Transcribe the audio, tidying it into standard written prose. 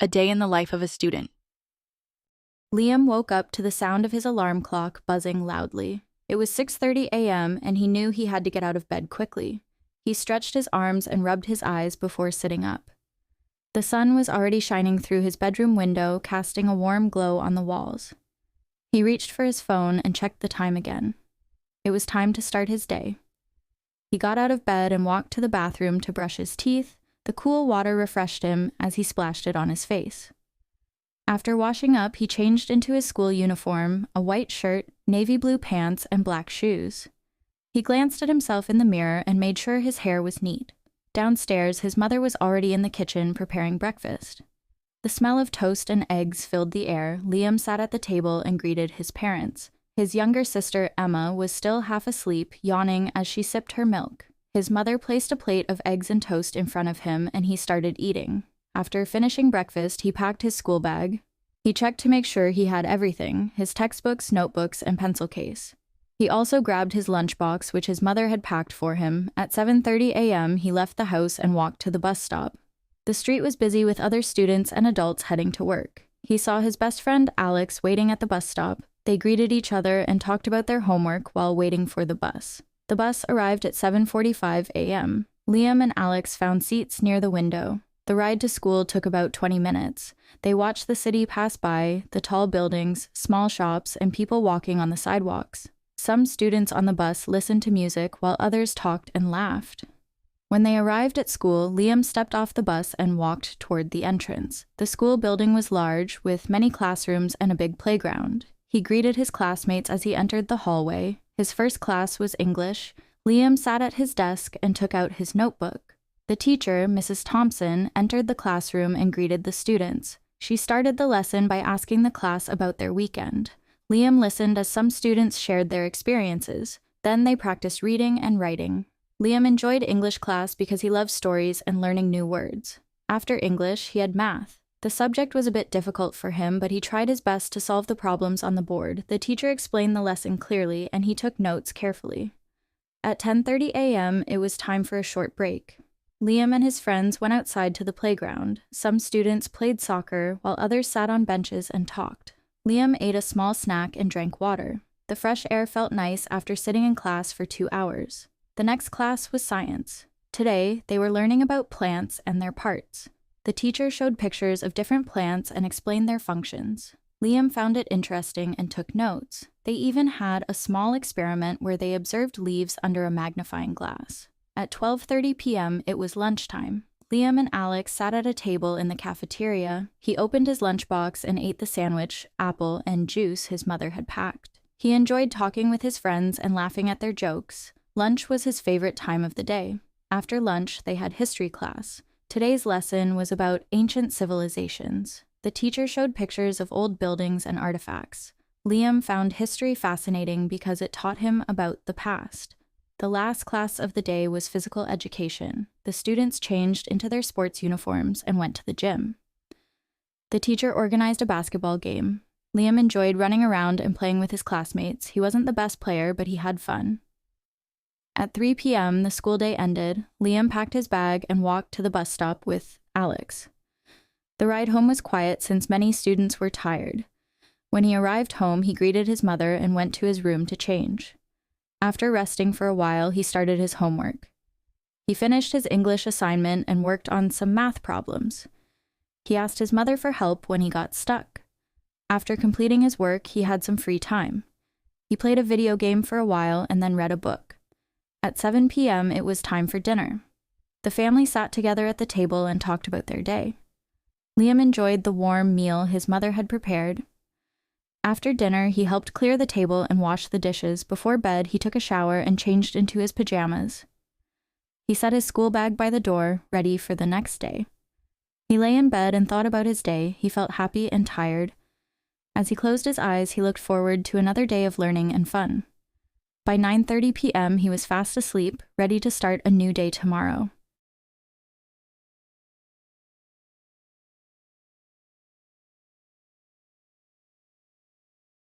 A day in the life of a student. Liam woke up to the sound of his alarm clock buzzing loudly. It was 6:30 a.m. and he knew he had to get out of bed quickly. He stretched his arms and rubbed his eyes before sitting up. The sun was already shining through his bedroom window, casting a warm glow on the walls. He reached for his phone and checked the time again. It was time to start his day. He got out of bed and walked to the bathroom to brush his teeth. The cool water refreshed him as he splashed it on his face. After washing up, he changed into his school uniform, a white shirt, navy blue pants, and black shoes. He glanced at himself in the mirror and made sure his hair was neat. Downstairs, his mother was already in the kitchen preparing breakfast. The smell of toast and eggs filled the air. Liam sat at the table and greeted his parents. His younger sister, Emma, was still half asleep, yawning as she sipped her milk. His mother placed a plate of eggs and toast in front of him, and he started eating. After finishing breakfast, he packed his school bag. He checked to make sure he had everything: his textbooks, notebooks, and pencil case. He also grabbed his lunchbox, which his mother had packed for him. At 7:30 a.m., he left the house and walked to the bus stop. The street was busy with other students and adults heading to work. He saw his best friend, Alex, waiting at the bus stop. They greeted each other and talked about their homework while waiting for the bus. The bus arrived at 7:45 a.m. Liam and Alex found seats near the window. The ride to school took about 20 minutes. They watched the city pass by, the tall buildings, small shops, and people walking on the sidewalks. Some students on the bus listened to music while others talked and laughed. When they arrived at school, Liam stepped off the bus and walked toward the entrance. The school building was large, with many classrooms and a big playground. He greeted his classmates as he entered the hallway. His first class was English. Liam sat at his desk and took out his notebook. The teacher, Mrs. Thompson, entered the classroom and greeted the students. She started the lesson by asking the class about their weekend. Liam listened as some students shared their experiences. Then they practiced reading and writing. Liam enjoyed English class because he loved stories and learning new words. After English, he had math. The subject was a bit difficult for him, but he tried his best to solve the problems on the board. The teacher explained the lesson clearly, and he took notes carefully. At 10:30 a.m., it was time for a short break. Liam and his friends went outside to the playground. Some students played soccer, while others sat on benches and talked. Liam ate a small snack and drank water. The fresh air felt nice after sitting in class for 2 hours. The next class was science. Today, they were learning about plants and their parts. The teacher showed pictures of different plants and explained their functions. Liam found it interesting and took notes. They even had a small experiment where they observed leaves under a magnifying glass. At 12:30 p.m., it was lunchtime. Liam and Alex sat at a table in the cafeteria. He opened his lunchbox and ate the sandwich, apple, and juice his mother had packed. He enjoyed talking with his friends and laughing at their jokes. Lunch was his favorite time of the day. After lunch, they had history class. Today's lesson was about ancient civilizations. The teacher showed pictures of old buildings and artifacts. Liam found history fascinating because it taught him about the past. The last class of the day was physical education. The students changed into their sports uniforms and went to the gym. The teacher organized a basketball game. Liam enjoyed running around and playing with his classmates. He wasn't the best player, but he had fun. At 3 p.m., the school day ended. Liam packed his bag and walked to the bus stop with Alex. The ride home was quiet since many students were tired. When he arrived home, he greeted his mother and went to his room to change. After resting for a while, he started his homework. He finished his English assignment and worked on some math problems. He asked his mother for help when he got stuck. After completing his work, he had some free time. He played a video game for a while and then read a book. At 7 p.m., it was time for dinner. The family sat together at the table and talked about their day. Liam enjoyed the warm meal his mother had prepared. After dinner, he helped clear the table and wash the dishes. Before bed, he took a shower and changed into his pajamas. He set his school bag by the door, ready for the next day. He lay in bed and thought about his day. He felt happy and tired. As he closed his eyes, he looked forward to another day of learning and fun. By 9:30 p.m., he was fast asleep, ready to start a new day tomorrow.